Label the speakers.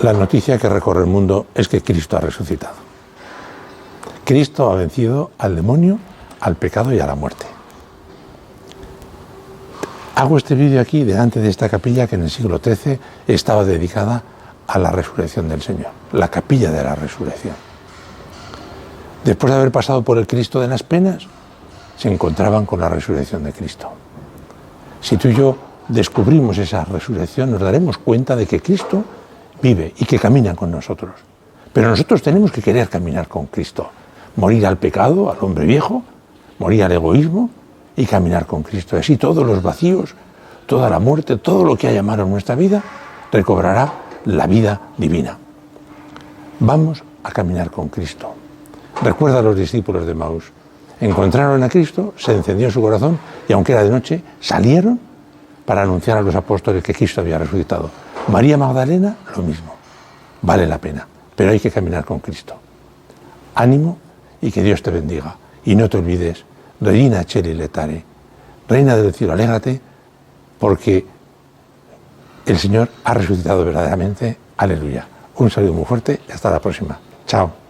Speaker 1: La noticia que recorre el mundo es que Cristo ha resucitado. Cristo ha vencido al demonio, al pecado y a la muerte. Hago este vídeo aquí delante de esta capilla que en el siglo XIII estaba dedicada a la resurrección del Señor, la capilla de la resurrección. Después de haber pasado por el Cristo de las penas, se encontraban con la resurrección de Cristo. Si tú y yo descubrimos esa resurrección, nos daremos cuenta de que Cristo vive y que camina con nosotros. Pero nosotros tenemos que querer caminar con Cristo, morir al pecado, al hombre viejo, morir al egoísmo y caminar con Cristo. Así todos los vacíos, toda la muerte, todo lo que haya malo en nuestra vida, recobrará la vida divina. Vamos a caminar con Cristo. Recuerda a los discípulos de Emaús. Encontraron a Cristo, se encendió su corazón y aunque era de noche, salieron para anunciar a los apóstoles que Cristo había resucitado. María Magdalena, lo mismo. Vale la pena, pero hay que caminar con Cristo. Ánimo y que Dios te bendiga. Y no te olvides, Regina Coeli Laetare, Reina del cielo, alégrate, porque el Señor ha resucitado verdaderamente. Aleluya. Un saludo muy fuerte y hasta la próxima. Chao.